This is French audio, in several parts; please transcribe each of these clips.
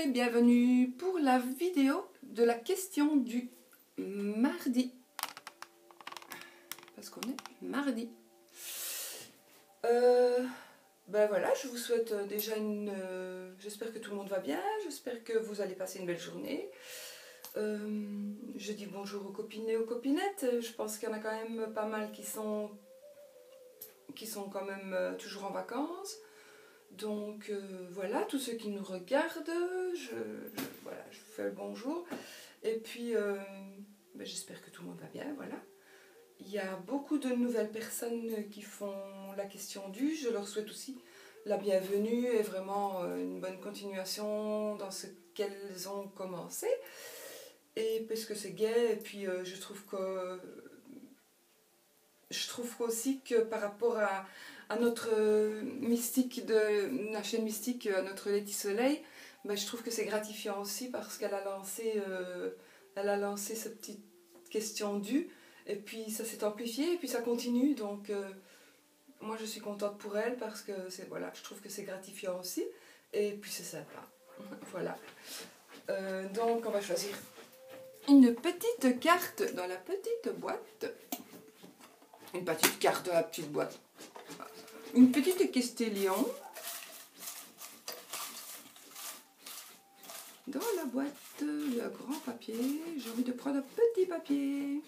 bienvenue pour la vidéo de la question du mardi. Parce qu'on est mardi. Ben voilà, je vous souhaite déjà j'espère que tout le monde va bien, j'espère que vous allez passer une belle journée. Je dis bonjour aux copines et aux copinettes, je pense qu'il y en a quand même pas mal qui sont quand même toujours en vacances. Donc voilà, tous ceux qui nous regardent, voilà, je vous fais le bonjour. Et puis, ben, j'espère que tout le monde va bien, voilà. Il y a beaucoup de nouvelles personnes qui font la question du. Je leur souhaite aussi la bienvenue et vraiment une bonne continuation dans ce qu'elles ont commencé. Et parce que c'est gai, et puis je trouve aussi que par rapport à notre mystique de la chaîne mystique, à notre Letty Soleil, ben, je trouve que c'est gratifiant aussi parce qu'elle a lancé cette petite question du, et puis ça s'est amplifié, et puis ça continue, donc moi je suis contente pour elle parce que voilà, je trouve que c'est gratifiant aussi, et puis c'est sympa. Voilà. Donc on va choisir une petite carte dans la petite boîte. Une petite carte dans la petite boîte. Une petite Castellion. Dans la boîte, le grand papier. J'ai envie de prendre un petit papier.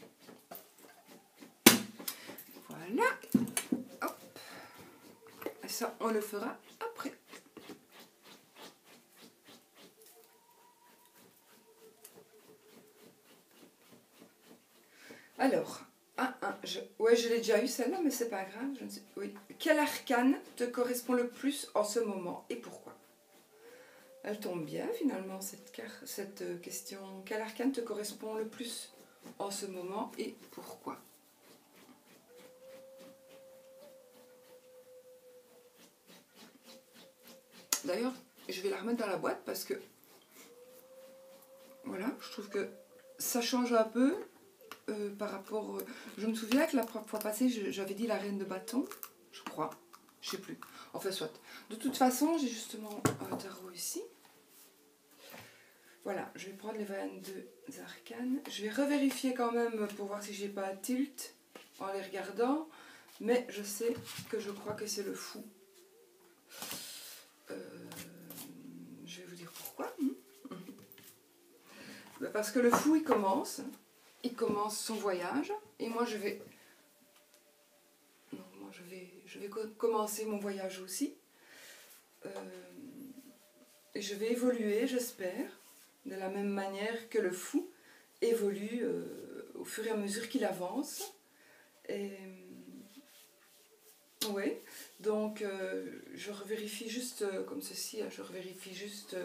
Voilà. Hop. Et ça, on le fera après. Alors, ouais, je l'ai déjà eu celle-là, mais c'est pas grave. Je ne sais, oui. Quel arcane te correspond le plus en ce moment et pourquoi? Elle tombe bien finalement cette question. Quel arcane te correspond le plus en ce moment et pourquoi? D'ailleurs, je vais la remettre dans la boîte parce que voilà, je trouve que ça change un peu par rapport. Je me souviens que la fois passée, j'avais dit la reine de bâton, je crois, je sais plus. Enfin, soit. De toute façon, j'ai justement un tarot ici. Voilà, je vais prendre les 22 arcanes. Je vais revérifier quand même pour voir si j'ai pas un tilt en les regardant. Mais je sais que je crois que c'est le fou. Je vais vous dire pourquoi. Parce que le fou, il commence son voyage. Et moi, je vais commencer mon voyage aussi. Et je vais évoluer, j'espère, de la même manière que le fou évolue au fur et à mesure qu'il avance. Et oui, donc je revérifie juste comme ceci, je revérifie juste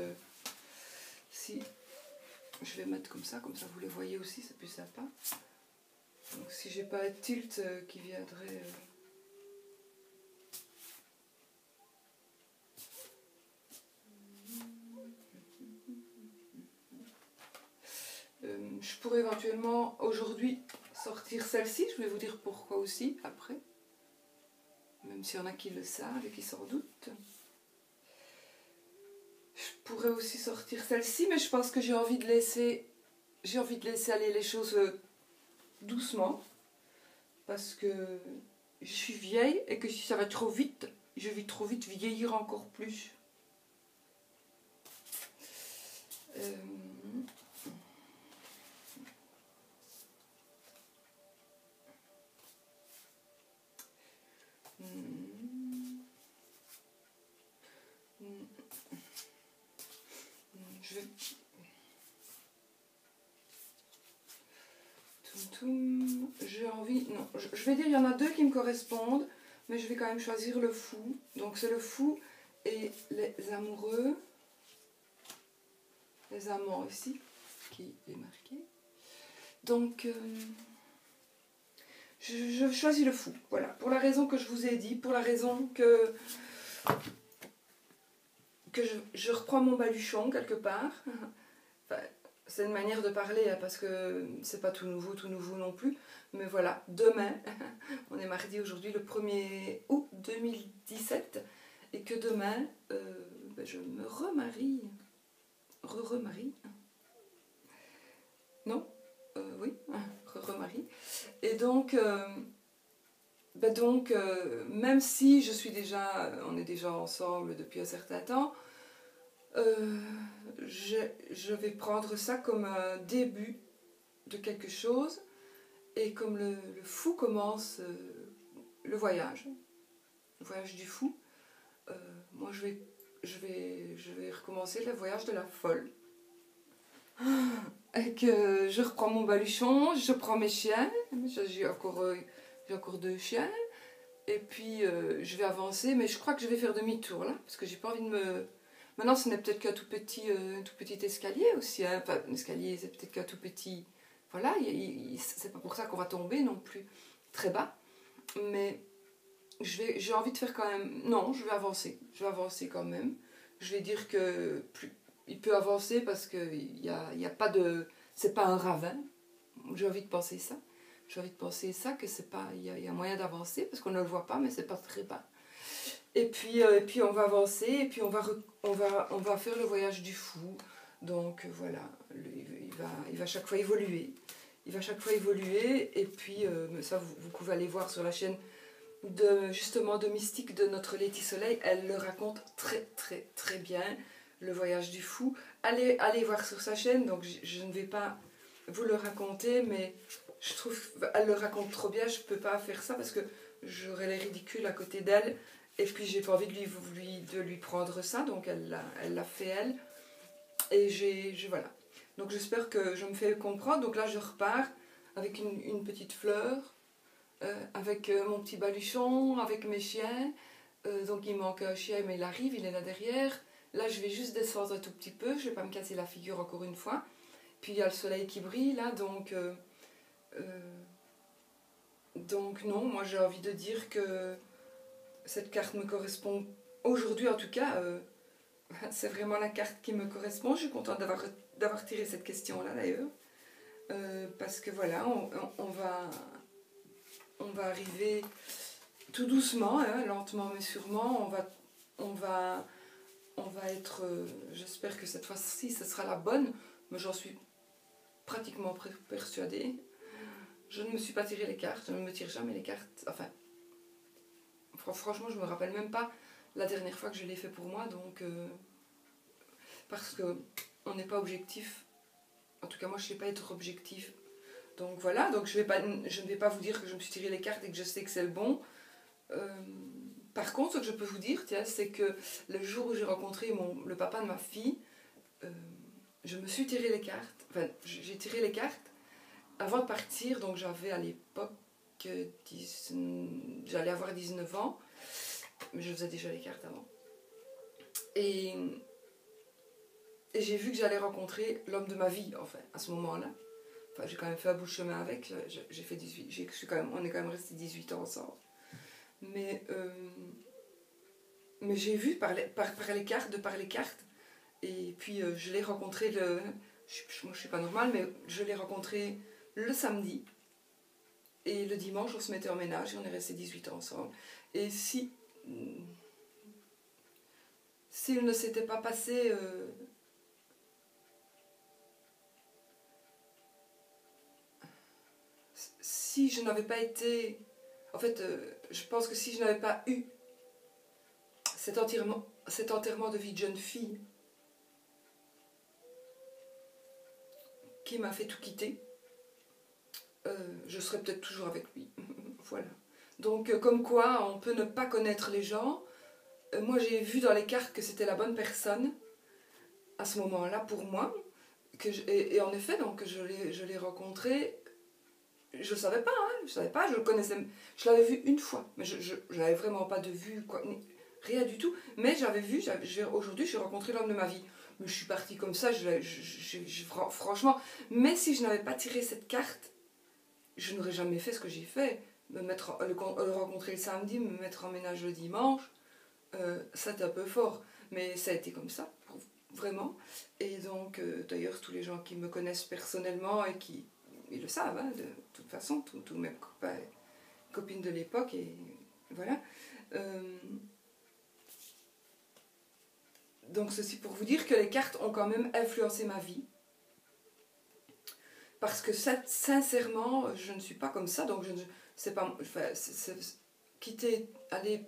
si je vais mettre comme ça vous les voyez aussi, c'est plus sympa. Donc si j'ai pas un tilt qui viendrait... je pourrais éventuellement aujourd'hui sortir celle-ci, je vais vous dire pourquoi aussi après, même s'il y en a qui le savent et qui s'en doutent. Je pourrais aussi sortir celle-ci, mais je pense que j'ai envie de laisser aller les choses doucement, parce que je suis vieille et que si ça va trop vite, je vais trop vite vieillir encore plus. J'ai envie... Non, je vais dire, il y en a deux qui me correspondent, mais je vais quand même choisir le fou. Donc c'est le fou et les amoureux. Les amants ici, qui est marqué. Donc, je choisis le fou. Voilà, pour la raison que je vous ai dit, pour la raison que je reprends mon baluchon quelque part. Enfin, c'est une manière de parler, hein, parce que c'est pas tout nouveau non plus. Mais voilà, demain, on est mardi aujourd'hui, le 1er août 2017, et que demain, ben, je me remarie. Marie. Non, oui, Marie. Et donc, même si on est déjà ensemble depuis un certain temps, je vais prendre ça comme un début de quelque chose, et comme le fou commence le voyage du fou, moi je vais recommencer le voyage de la folle. Et que je reprends mon baluchon, je prends mes chiens, j'ai encore 2 chiens, et puis je vais avancer, mais je crois que je vais faire demi-tour là, parce que j'ai pas envie de me... Maintenant ce n'est peut-être qu'un tout petit escalier aussi, hein. Enfin un escalier c'est peut-être qu'un tout petit... Voilà, c'est pas pour ça qu'on va tomber non plus très bas, mais j'ai envie de faire quand même... Non, je vais avancer quand même, je vais dire que il peut avancer parce qu'il y a pas de... C'est pas un ravin, j'ai envie de penser ça. J'ai envie de penser ça, que c'est pas... Il y a moyen d'avancer, parce qu'on ne le voit pas, mais c'est pas très bas. Et puis on va avancer, et puis on va faire le voyage du fou. Donc voilà, il va chaque fois évoluer. Et puis ça, vous pouvez aller voir sur la chaîne de Mystique de notre Letty Soleil. Elle le raconte très très très bien, le voyage du fou. Allez voir sur sa chaîne, donc je ne vais pas vous le raconter, mais je trouve qu'elle le raconte trop bien. Je ne peux pas faire ça parce que j'aurais l'air ridicule à côté d'elle, et puis j'ai pas envie de lui prendre ça, donc elle l'a fait elle, et voilà. Donc j'espère que je me fais comprendre. Donc là je repars avec une petite fleur, avec mon petit baluchon, avec mes chiens. Donc il manque un chien, mais il arrive, il est là derrière. Là je vais juste descendre un tout petit peu, je vais pas me casser la figure encore une fois. Puis il y a le soleil qui brille là, donc non, moi j'ai envie de dire que cette carte me correspond aujourd'hui, en tout cas. C'est vraiment la carte qui me correspond. Je suis contente d'avoir tiré cette question là d'ailleurs, parce que voilà, on va arriver tout doucement, hein, lentement mais sûrement. On va être, j'espère que cette fois-ci ce sera la bonne, mais j'en suis pratiquement persuadée. Je ne me suis pas tiré les cartes, je ne me tire jamais les cartes. Enfin, franchement, je me rappelle même pas la dernière fois que je l'ai fait pour moi, donc parce que on n'est pas objectif. En tout cas, moi, je ne sais pas être objectif. Donc voilà, donc je ne vais pas vous dire que je me suis tiré les cartes et que je sais que c'est le bon. Par contre, ce que je peux vous dire, c'est que le jour où j'ai rencontré le papa de ma fille, je me suis tiré les cartes. Enfin, j'ai tiré les cartes avant de partir. Donc j'avais à l'époque j'allais avoir 19 ans, mais je faisais déjà les cartes avant. Et j'ai vu que j'allais rencontrer l'homme de ma vie, enfin, à ce moment-là. Enfin, j'ai quand même fait un bout de chemin avec. J'ai fait 18, on est quand même resté 18 ans ensemble. Mais j'ai vu par les cartes, et puis je l'ai rencontré moi je suis pas normale, mais je l'ai rencontré le samedi, et le dimanche on se mettait en ménage et on est resté 18 ans ensemble. Et s'il ne s'était pas passé si je n'avais pas été... En fait, je pense que si je n'avais pas eu cet enterrement de vie de jeune fille qui m'a fait tout quitter, je serais peut-être toujours avec lui. Voilà. Donc, comme quoi, on peut ne pas connaître les gens. Moi, j'ai vu dans les cartes que c'était la bonne personne à ce moment-là pour moi. Et en effet, donc, je l'ai rencontré. Je ne savais pas, hein, je le connaissais. Je l'avais vu une fois, mais je n'avais vraiment pas de vue, quoi, rien du tout. Mais j'avais vu, aujourd'hui, j'ai rencontré l'homme de ma vie. Mais je suis partie comme ça, franchement. Mais si je n'avais pas tiré cette carte, je n'aurais jamais fait ce que j'ai fait. Le rencontrer le samedi, me mettre en ménage le dimanche, c'était un peu fort. Mais ça a été comme ça, vraiment. Et donc, d'ailleurs, tous les gens qui me connaissent personnellement et qui... Ils le savent, hein, de toute façon, tous mes copains, copines de l'époque, et voilà. Donc ceci pour vous dire que les cartes ont quand même influencé ma vie. Parce que sincèrement, je ne suis pas comme ça, donc je ne sais pas... Enfin, quitter, aller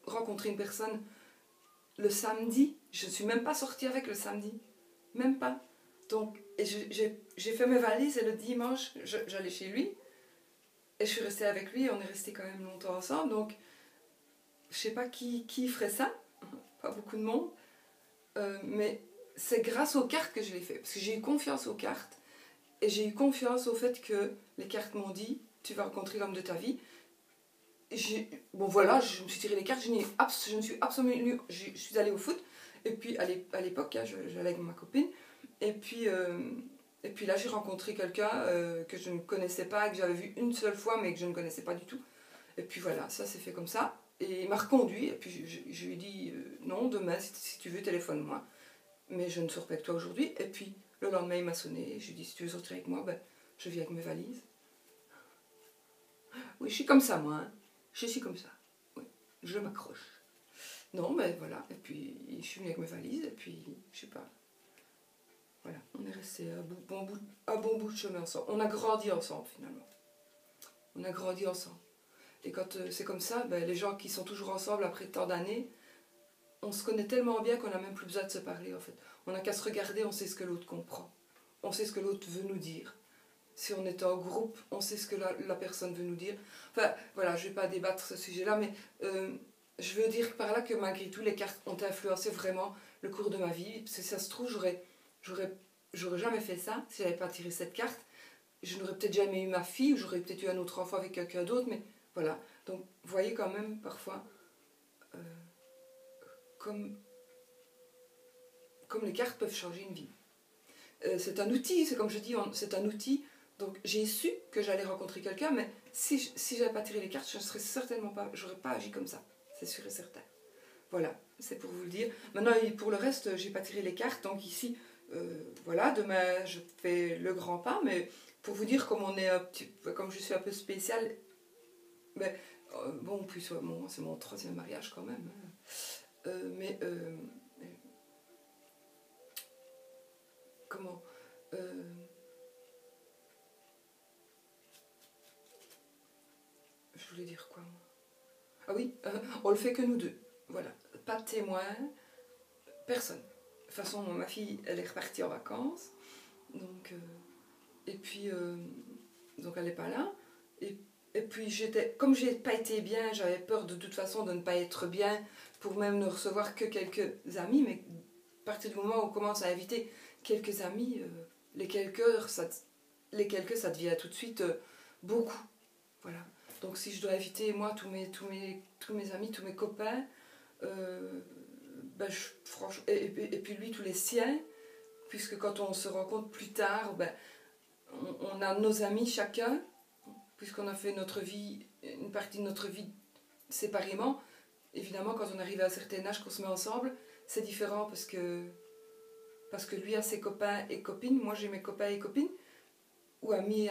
rencontrer une personne le samedi, je ne suis même pas sortie avec le samedi. Même pas. Donc, j'ai fait mes valises et le dimanche, j'allais chez lui. Et je suis restée avec lui et on est resté quand même longtemps ensemble. Donc, je sais pas qui ferait ça. Pas beaucoup de monde. Mais c'est grâce aux cartes que je l'ai fait. Parce que j'ai eu confiance aux cartes. Et j'ai eu confiance au fait que les cartes m'ont dit tu vas rencontrer l'homme de ta vie. Bon voilà, je me suis tiré les cartes. Je ne suis absolument... Je suis allée au foot. Et puis à l'époque, hein, j'allais avec ma copine. Et puis là, j'ai rencontré quelqu'un que je ne connaissais pas, que j'avais vu une seule fois, mais que je ne connaissais pas du tout. Et puis voilà, ça s'est fait comme ça. Et il m'a reconduit. Et puis je lui ai dit non, demain, si tu veux, téléphone-moi. Mais je ne sors pas avec toi aujourd'hui. Et puis le lendemain, il m'a sonné. Et je lui ai dit si tu veux sortir avec moi, ben, je viens avec mes valises. Oui, je suis comme ça, moi. Hein. Je suis comme ça. Oui, je m'accroche. Non, mais voilà. Et puis je suis venue avec mes valises. Et puis, je sais pas. Voilà, on est resté à bon bout de chemin ensemble. On a grandi ensemble finalement. On a grandi ensemble. Et quand c'est comme ça, ben, les gens qui sont toujours ensemble après tant d'années, on se connaît tellement bien qu'on n'a même plus besoin de se parler en fait. On n'a qu'à se regarder, on sait ce que l'autre comprend. On sait ce que l'autre veut nous dire. Si on est en groupe, on sait ce que la personne veut nous dire. Enfin, voilà, je ne vais pas débattre ce sujet-là, mais je veux dire par là que malgré tout, les cartes ont influencé vraiment le cours de ma vie. Parce que si ça se trouve, j'aurais jamais fait ça si j'avais pas tiré cette carte. Je n'aurais peut-être jamais eu ma fille, ou j'aurais peut-être eu un autre enfant avec quelqu'un d'autre, mais voilà. Donc, vous voyez quand même parfois comme les cartes peuvent changer une vie. C'est un outil, c'est comme je dis, c'est un outil. Donc, j'ai su que j'allais rencontrer quelqu'un, mais si je n'avais pas tiré les cartes, je ne serais certainement pas, j'aurais pas agi comme ça. C'est sûr et certain. Voilà, c'est pour vous le dire. Maintenant, pour le reste, j'ai pas tiré les cartes, donc ici, voilà, demain, je fais le grand pas, mais pour vous dire comme comme je suis un peu spéciale, mais, bon, puis c'est mon troisième mariage quand même. Hein. Comment je voulais dire quoi, moi? Ah oui, on le fait que nous deux. Voilà, pas de témoin, personne. De toute façon, ma fille, elle est repartie en vacances, donc et puis donc elle n'est pas là. Et puis comme j'ai pas été bien, j'avais peur de toute façon de ne pas être bien pour même ne recevoir que quelques amis, mais à partir du moment où on commence à inviter quelques amis, les quelques ça devient tout de suite beaucoup. Voilà. Donc si je dois inviter moi tous mes amis, tous mes copains, ben franchement, et puis lui tous les siens, puisque quand on se rencontre plus tard, ben, on a nos amis chacun, puisqu'on a fait notre vie, une partie de notre vie séparément. Évidemment, quand on arrive à un certain âge, qu'on se met ensemble, c'est différent parce que lui a ses copains et copines, moi j'ai mes copains et copines, ou amis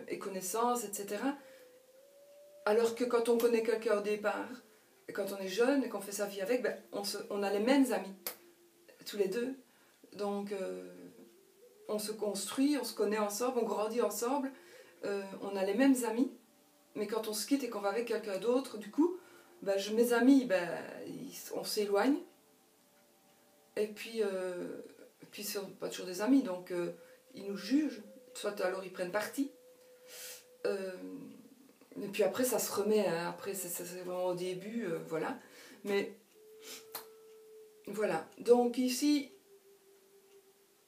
et connaissances, etc. Alors que quand on connaît quelqu'un au départ, et quand on est jeune et qu'on fait sa vie avec, ben, on a les mêmes amis, tous les deux. Donc on se construit, on se connaît ensemble, on grandit ensemble, on a les mêmes amis. Mais quand on se quitte et qu'on va avec quelqu'un d'autre, du coup, ben, mes amis, ben, on s'éloigne. Et puis c'est pas toujours des amis, donc ils nous jugent. Soit alors ils prennent parti. Et puis après, ça se remet. Hein. Après, c'est vraiment au début, voilà. Mais voilà. Donc ici,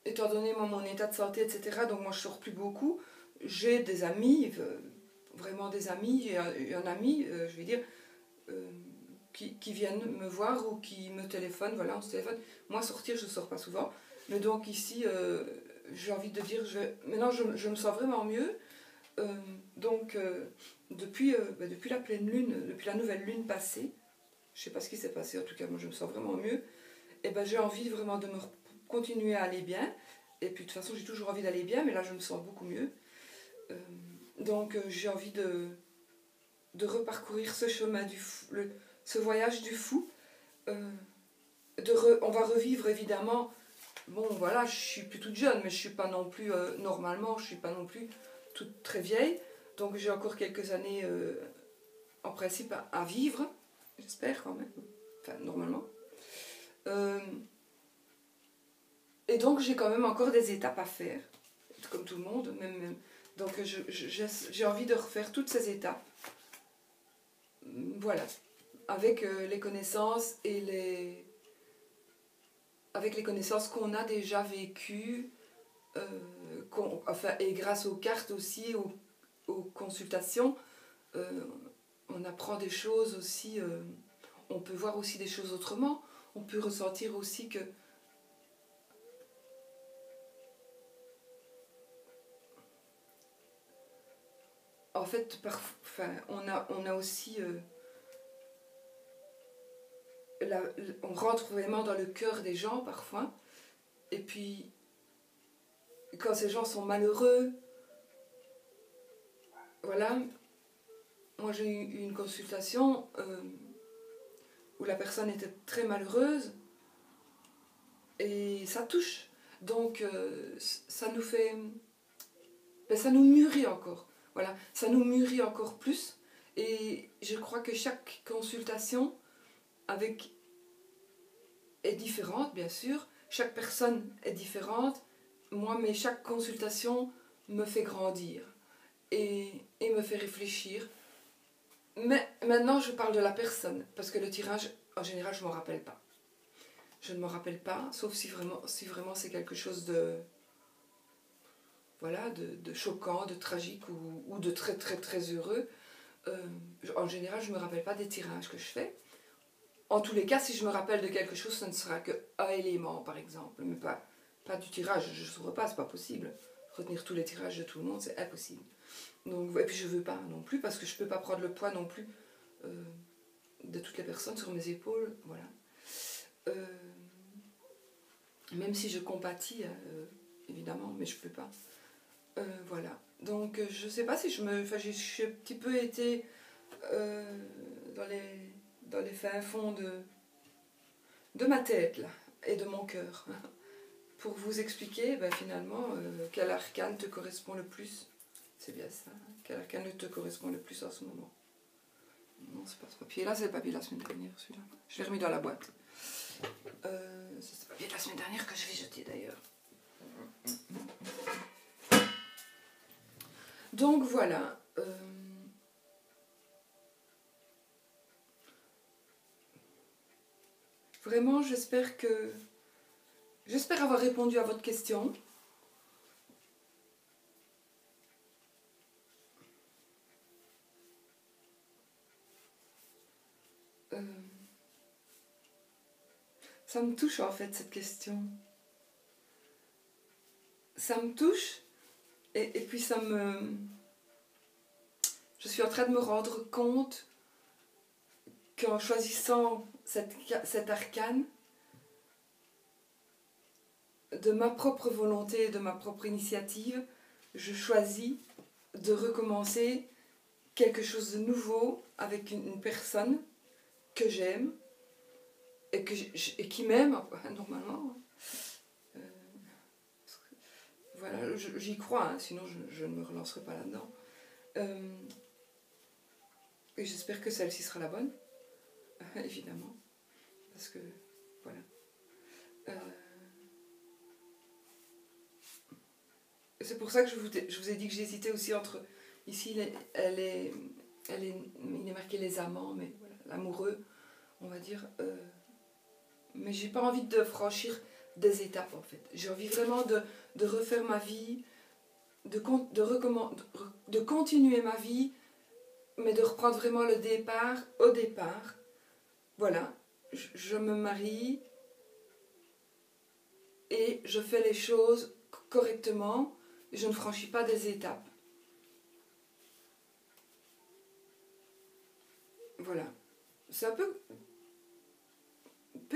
étant donné mon état de santé, etc., donc moi je sors plus beaucoup. J'ai des amis, vraiment des amis. J'ai un ami, je vais dire, qui viennent me voir ou qui me téléphonent. Voilà, on se téléphone. Moi, sortir, je ne sors pas souvent. Mais donc ici, j'ai envie de dire, maintenant je me sens vraiment mieux. Donc depuis la pleine lune, depuis la nouvelle lune passée, je ne sais pas ce qui s'est passé, en tout cas moi je me sens vraiment mieux, et ben j'ai envie vraiment de continuer à aller bien, et puis de toute façon j'ai toujours envie d'aller bien, mais là je me sens beaucoup mieux. Donc j'ai envie de reparcourir ce chemin ce voyage du fou, on va revivre évidemment. Bon, voilà, je suis plus toute jeune, mais je suis pas non plus, normalement, je suis pas non plus toute très vieille. Donc j'ai encore quelques années, en principe, à vivre. J'espère quand même. Enfin, normalement. Euh, et donc j'ai quand même encore des étapes à faire. Comme tout le monde. Donc j'ai envie de refaire toutes ces étapes. Voilà. Avec les connaissances avec les connaissances qu'on a déjà vécues, et grâce aux cartes aussi, aux consultations, on apprend des choses aussi, on peut voir aussi des choses autrement, on peut ressentir aussi que en fait, on a aussi on rentre vraiment dans le cœur des gens parfois, et puis quand ces gens sont malheureux, voilà. Moi j'ai eu une consultation où la personne était très malheureuse et ça touche. Donc ça nous fait... ça nous mûrit encore. Voilà, ça nous mûrit encore plus. Et je crois que chaque consultation est différente, bien sûr. Chaque personne est différente. Moi, mais chaque consultation me fait grandir et me fait réfléchir. Mais maintenant, je parle de la personne, parce que le tirage, en général, je ne m'en rappelle pas. Je ne m'en rappelle pas, sauf si vraiment c'est quelque chose de... Voilà, de choquant, de tragique ou de très très très heureux. En général, je ne me rappelle pas des tirages que je fais. En tous les cas, si je me rappelle de quelque chose, ce ne sera qu'un élément, par exemple. Mais pas du tirage, je ne saurais pas, c'est pas possible. Retenir tous les tirages de tout le monde, c'est impossible. Donc, et puis je ne veux pas non plus, parce que je ne peux pas prendre le poids non plus de toutes les personnes sur mes épaules. Voilà. Même si je compatis, évidemment, mais je ne peux pas. Voilà. Donc, je ne sais pas si j'ai un petit peu été dans les fins fonds de ma tête, là, et de mon cœur. Pour vous expliquer, finalement, quel arcane te correspond le plus. C'est bien ça. Quel arcane te correspond le plus en ce moment. Non, c'est pas ce papier-là, c'est le papier de la semaine dernière, celui-là. Je l'ai remis dans la boîte. C'est le papier de la semaine dernière que je vais jeter, d'ailleurs. Donc, voilà. Vraiment, j'espère avoir répondu à votre question. Ça me touche en fait cette question. Ça me touche et puis je suis en train de me rendre compte qu'en choisissant cet arcane, de ma propre volonté, de ma propre initiative, je choisis de recommencer quelque chose de nouveau avec une personne que j'aime et qui m'aime, normalement. Voilà, j'y crois, hein, sinon je ne me relancerai pas là-dedans. Et j'espère que celle-ci sera la bonne, évidemment, parce que, voilà. C'est pour ça que je vous ai dit que j'hésitais aussi entre... Ici, il est marqué les amants, mais voilà, l'amoureux, on va dire. Mais j'ai pas envie de franchir des étapes, en fait. J'ai envie vraiment de refaire ma vie, de continuer ma vie, mais de reprendre vraiment le départ, au départ. Voilà, je me marie et je fais les choses correctement. Je ne franchis pas des étapes. Voilà. C'est un peu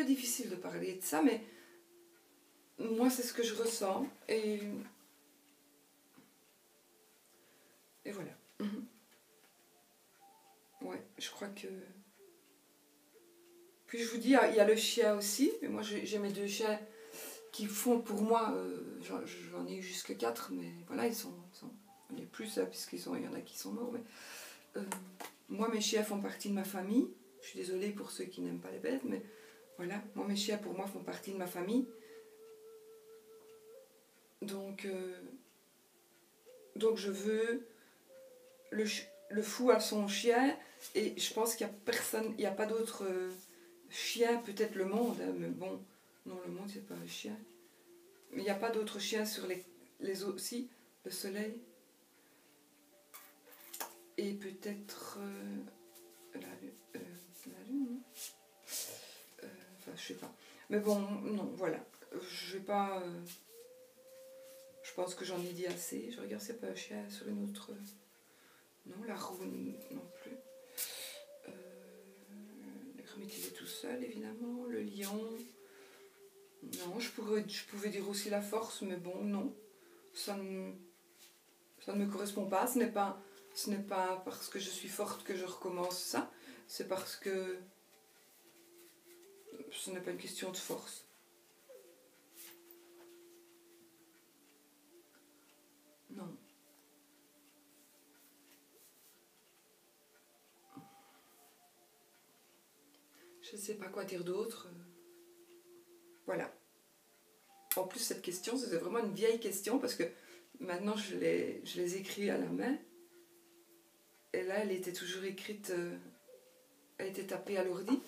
difficile de parler de ça, mais moi, c'est ce que je ressens. Et voilà. Ouais, je crois que... Puis je vous dis, il y a le chien aussi. Mais moi, j'ai mes 2 chiens qui font pour moi, j'en ai eu jusque 4, mais voilà, il y en a plus, hein, puisqu'il y en a qui sont morts. Mais, moi, mes chiens font partie de ma famille. Je suis désolée pour ceux qui n'aiment pas les bêtes, mais voilà, moi, mes chiens, pour moi, font partie de ma famille. Donc je veux le fou à son chien, et je pense qu'il n'y a personne, il n'y a pas d'autre chien, peut-être le monde, hein, mais bon, non, le monde, c'est pas un chien. Mais il n'y a pas d'autres chiens sur les autres, si, le soleil. Et peut-être la lune, non, enfin, je sais pas. Mais bon, non, voilà. Je vais pas... je pense que j'en ai dit assez. Je regarde, c'est pas un chien sur une autre... non, la roue non plus. L'ermite, il est tout seul, évidemment. Le lion... non, je pouvais dire aussi la force, mais bon, non. Ça ne me correspond pas. Ce n'est pas parce que je suis forte que je recommence ça. C'est parce que ce n'est pas une question de force. Non. Je ne sais pas quoi dire d'autre. Voilà. En plus, cette question, c'est vraiment une vieille question parce que maintenant, je les écris à la main. Et là, elle était toujours écrite, elle était tapée à l'ordi.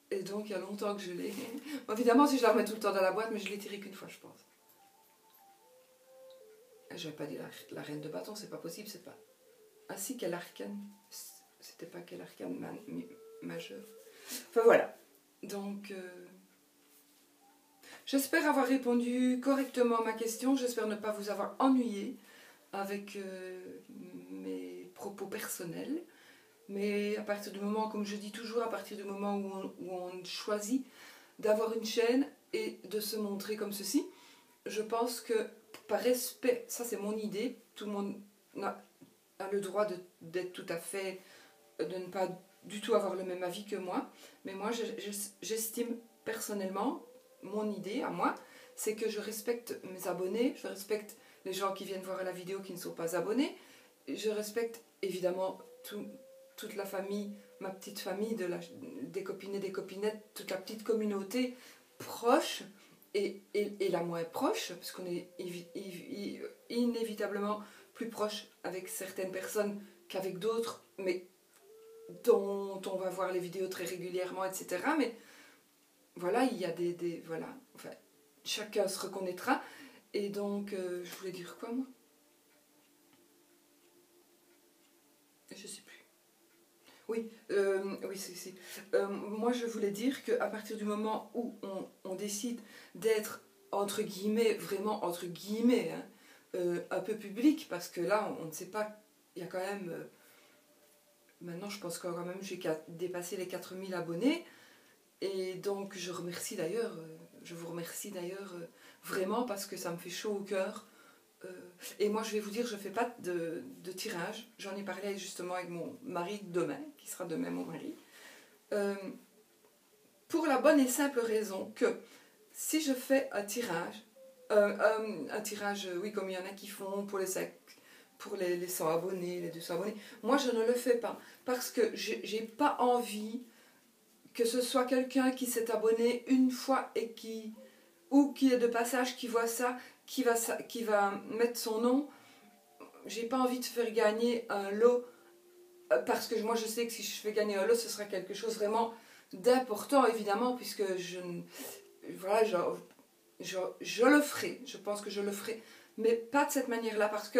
Et donc, il y a longtemps que je l'ai... Bon, évidemment, si je la remets tout le temps dans la boîte, mais je l'ai tirée qu'une fois, je pense. Et je vais pas dire la reine de bâton, c'est pas possible, c'est pas... Ah si, quel arcane. C'était pas quel arcane majeur. Enfin, voilà. Donc... j'espère avoir répondu correctement à ma question. J'espère ne pas vous avoir ennuyé avec mes propos personnels. Mais à partir du moment, comme je dis toujours, à partir du moment où on choisit d'avoir une chaîne et de se montrer comme ceci, je pense que par respect, ça c'est mon idée, tout le monde a le droit d'être tout à fait, de ne pas du tout avoir le même avis que moi, mais moi j'estime personnellement, mon idée à moi, c'est que je respecte mes abonnés, je respecte les gens qui viennent voir la vidéo qui ne sont pas abonnés, je respecte évidemment toute la famille, ma petite famille, des copines et des copinettes, toute la petite communauté proche et la moins proche, parce qu'on est inévitablement plus proche avec certaines personnes qu'avec d'autres, mais dont on va voir les vidéos très régulièrement, etc. Mais voilà, il y a voilà, enfin, chacun se reconnaîtra. Et donc, je voulais dire quoi, moi? Je sais plus. Oui, oui, si. Moi, je voulais dire qu'à partir du moment où on décide d'être, entre guillemets, vraiment entre guillemets, hein, un peu public, parce que là, on ne sait pas, il y a quand même... maintenant, je pense que quand même, j'ai dépassé les 4000 abonnés. Et donc, je vous remercie d'ailleurs, vraiment, parce que ça me fait chaud au cœur. Et moi, je vais vous dire, je ne fais pas de tirage. J'en ai parlé justement avec mon mari demain, qui sera demain mon mari. Pour la bonne et simple raison que si je fais un tirage, oui, comme il y en a qui font pour les 100 abonnés, les 200 abonnés, moi, je ne le fais pas. Parce que je n'ai pas envie que ce soit quelqu'un qui s'est abonné une fois et qui est de passage, qui voit ça, qui va mettre son nom. J'ai pas envie de faire gagner un lot, parce que moi je sais que si je fais gagner un lot, ce sera quelque chose vraiment d'important, évidemment, puisque voilà, je le ferai, je pense que je le ferai, mais pas de cette manière-là, parce que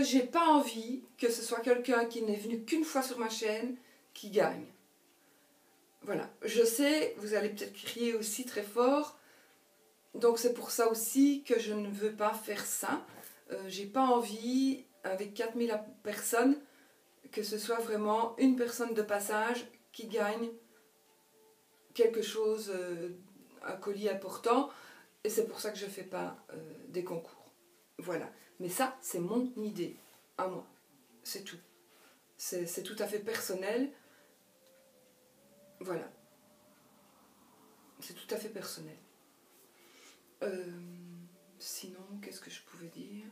j'ai pas envie que ce soit quelqu'un qui n'est venu qu'une fois sur ma chaîne qui gagne. Voilà, je sais, vous allez peut-être crier aussi très fort, donc c'est pour ça aussi que je ne veux pas faire ça. J'ai pas envie, avec 4000 personnes, que ce soit vraiment une personne de passage qui gagne quelque chose, un colis important, et c'est pour ça que je ne fais pas des concours. Voilà, mais ça c'est mon idée, à moi, c'est tout. C'est tout à fait personnel. Voilà. C'est tout à fait personnel. Sinon, qu'est-ce que je pouvais dire?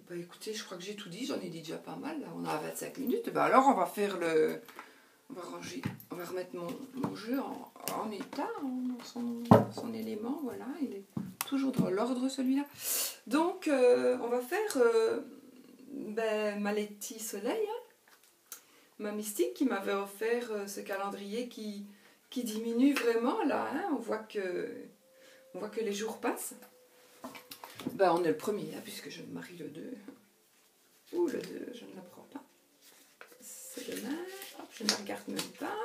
Bah écoutez, je crois que j'ai tout dit, j'en ai dit déjà pas mal, là. On a 25 minutes. Bah alors on va faire le... On va ranger, on va remettre mon jeu en état, dans son élément, voilà. Il est toujours dans l'ordre celui-là. Donc on va faire ma Letty Soleil, hein, ma mystique qui m'avait offert ce calendrier qui diminue vraiment là, hein. On voit que les jours passent. Ben, on est le premier, hein, puisque je me marie le 2. Ou le 2, je ne la prends pas. C'est demain. Hop, je ne la regarde même pas.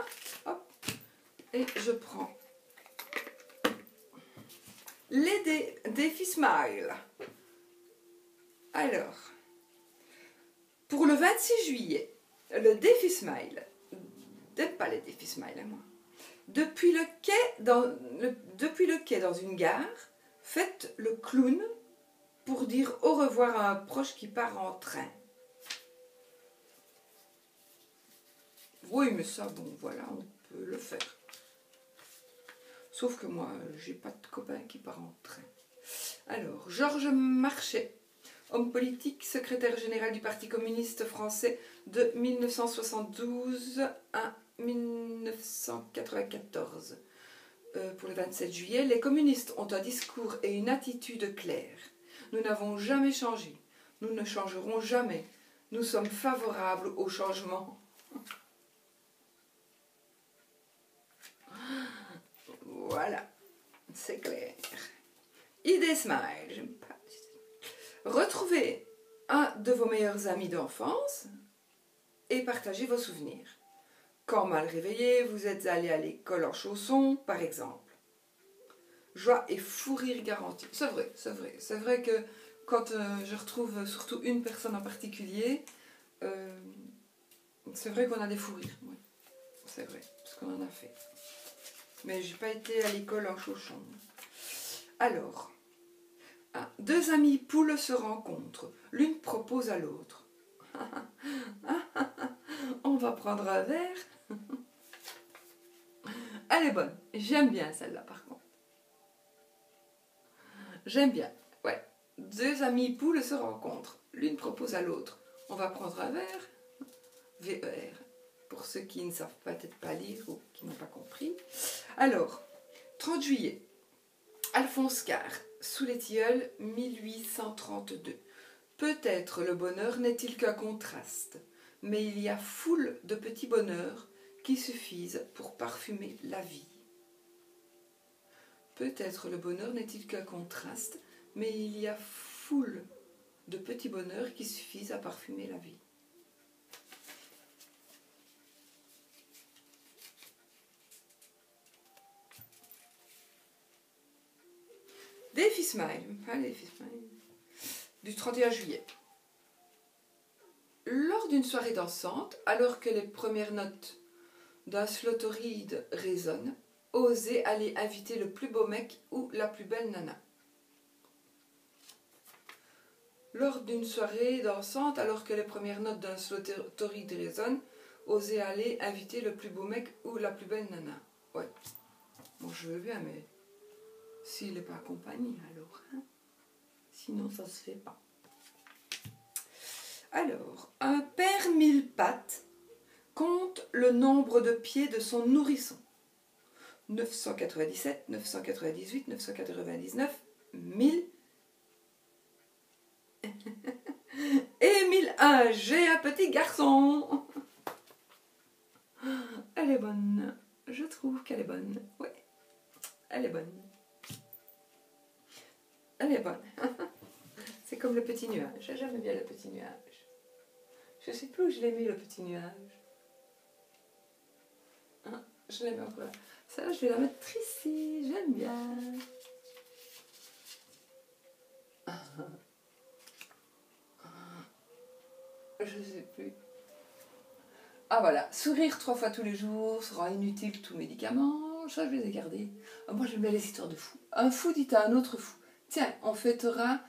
Hop. Et je prends les défis Smile. Alors, pour le 26 juillet, le défi Smile, pas les défis Smile à moi. Depuis le quai dans une gare, faites le clown pour dire au revoir à un proche qui part en train. Oui, mais ça, bon, voilà, on peut le faire. Sauf que moi, j'ai pas de copain qui part en train. Alors, Georges Marchais, homme politique, secrétaire général du Parti communiste français de 1972 à 1994. Pour le 27 juillet, les communistes ont un discours et une attitude clairs. Nous n'avons jamais changé. Nous ne changerons jamais. Nous sommes favorables au changement. Voilà, c'est clair. Idée Smile, j'aime pas. Retrouvez un de vos meilleurs amis d'enfance et partagez vos souvenirs. Quand mal réveillé, vous êtes allé à l'école en chaussons, par exemple. Joie et fou rire garanti. C'est vrai, c'est vrai. C'est vrai que quand je retrouve surtout une personne en particulier, c'est vrai qu'on a des fous rires. Oui. C'est vrai, parce qu'on en a fait. Mais j'ai pas été à l'école en chaussons. Alors, deux amies poules se rencontrent. L'une propose à l'autre. On va prendre un verre. Elle est bonne. J'aime bien celle-là, par contre. J'aime bien. Ouais. Deux amies poules se rencontrent. L'une propose à l'autre. On va prendre un verre. VER. Pour ceux qui ne savent peut-être pas lire ou qui n'ont pas compris. Alors, 30 juillet. Alphonse Karr, sous les tilleuls, 1832. Peut-être le bonheur n'est-il qu'un contraste, mais il y a foule de petits bonheurs qui suffisent pour parfumer la vie. Peut-être le bonheur n'est-il qu'un contraste, mais il y a foule de petits bonheurs qui suffisent à parfumer la vie. Défi Smile, défi Smile, du 31 juillet. Lors d'une soirée dansante, alors que les premières notes d'un slotoride résonnent, osez aller inviter le plus beau mec ou la plus belle nana. Lors d'une soirée dansante, alors que les premières notes d'un slotoride résonnent, osez aller inviter le plus beau mec ou la plus belle nana. Ouais, bon je veux bien, mais s'il n'est pas accompagné alors, hein? Sinon ça se fait pas. Alors, un père mille pattes compte le nombre de pieds de son nourrisson. 997, 998, 999, 1000. Et 1001, j'ai un petit garçon. Elle est bonne. Je trouve qu'elle est bonne. Oui, elle est bonne. Elle est bonne. C'est comme le petit nuage. J'aime bien le petit nuage. Je ne sais plus où je l'ai mis, le petit nuage. Hein, je l'ai mis encore là. Ça, je vais la mettre ici. J'aime bien. Je ne sais plus. Ah voilà. Sourire 3 fois tous les jours sera inutile tout médicament. Ça, je vais les garder. Moi, j'aime bien les histoires de fous. Un fou dit à un autre fou. Tiens, on fêtera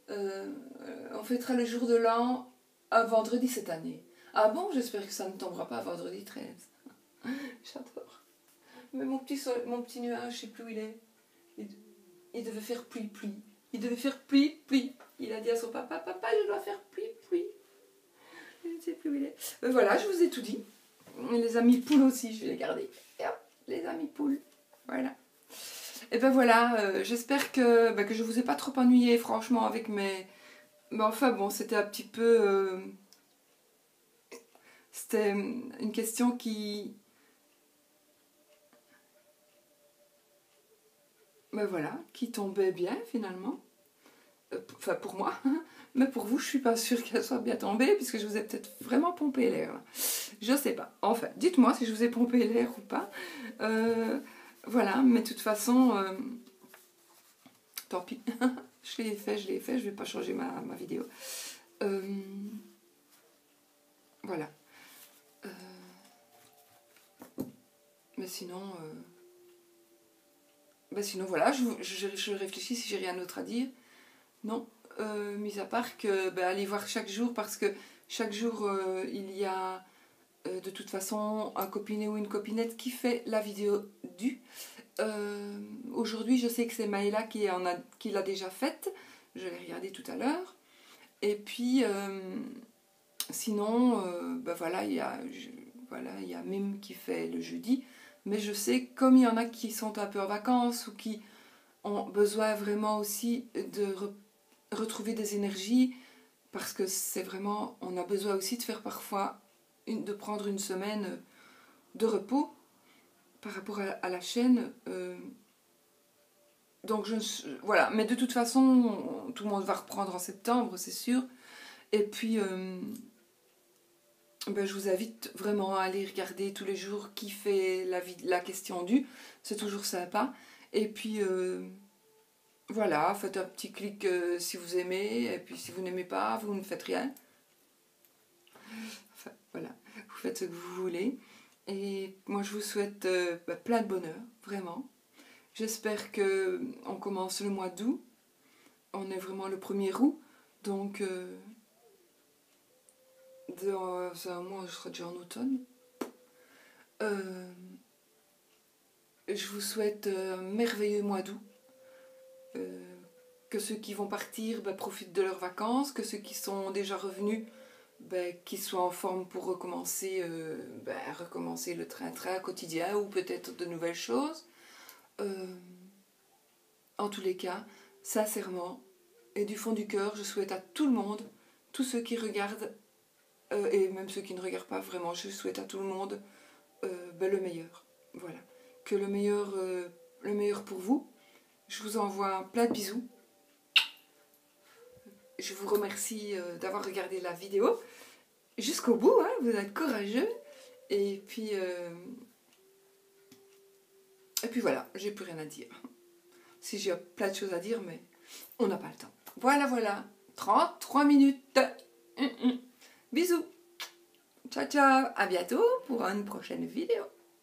le jour de l'an un vendredi cette année. Ah bon, j'espère que ça ne tombera pas vendredi 13. J'adore. Mais mon petit nuage, je sais plus où il est. Il devait faire pluie. Il devait faire pluie. Il a dit à son papa, papa, je dois faire pluie. Je ne sais plus où il est. Voilà, je vous ai tout dit. Les amis poules aussi, je vais les garder. Et hop, les amis poules. Voilà. Et ben voilà, j'espère que je vous ai pas trop ennuyé, franchement, avec mes... Mais enfin bon, c'était un petit peu... C'était une question qui... Ben voilà, qui tombait bien finalement. Enfin pour moi, mais pour vous, je suis pas sûre qu'elle soit bien tombée, puisque je vous ai peut-être vraiment pompé l'air. Je sais pas. Enfin, dites-moi si je vous ai pompé l'air ou pas. Voilà, mais de toute façon, tant pis. Je l'ai fait, je vais pas changer ma vidéo. Voilà. Mais sinon... sinon, voilà, je réfléchis si j'ai rien d'autre à dire. Non, mis à part que allez voir chaque jour, parce que chaque jour, il y a de toute façon un copinet ou une copinette qui fait la vidéo du. Aujourd'hui, je sais que c'est Maëla qui l'a déjà faite. Je l'ai regardé tout à l'heure. Et puis, sinon, voilà, il y a Mime qui fait le jeudi. Mais je sais, comme il y en a qui sont un peu en vacances ou qui ont besoin vraiment aussi de retrouver des énergies, parce que c'est vraiment, on a besoin aussi de faire parfois, de prendre une semaine de repos par rapport à la chaîne. Donc voilà, mais de toute façon, tout le monde va reprendre en septembre, c'est sûr. Et puis, je vous invite vraiment à aller regarder tous les jours qui fait la question du. C'est toujours sympa. Et puis, voilà, faites un petit clic si vous aimez. Et puis, si vous n'aimez pas, vous ne faites rien. Enfin, voilà, vous faites ce que vous voulez. Et moi, je vous souhaite plein de bonheur, vraiment. J'espère qu'on commence le mois d'août. On est vraiment le 1er août. Donc... c'est un mois, je serai déjà en automne. Je vous souhaite un merveilleux mois d'août. Que ceux qui vont partir profitent de leurs vacances, que ceux qui sont déjà revenus qu'ils soient en forme pour recommencer le train-train quotidien ou peut-être de nouvelles choses. En tous les cas, sincèrement et du fond du cœur, je souhaite à tout le monde, tous ceux qui regardent et même ceux qui ne regardent pas vraiment, je souhaite à tout le monde le meilleur. Voilà. Que le meilleur pour vous. Je vous envoie plein de bisous. Je vous remercie d'avoir regardé la vidéo jusqu'au bout, hein, vous êtes courageux. Et puis voilà, j'ai plus rien à dire. Si j'ai plein de choses à dire, mais on n'a pas le temps. Voilà, 33 minutes. Bisous. Ciao, à bientôt pour une prochaine vidéo.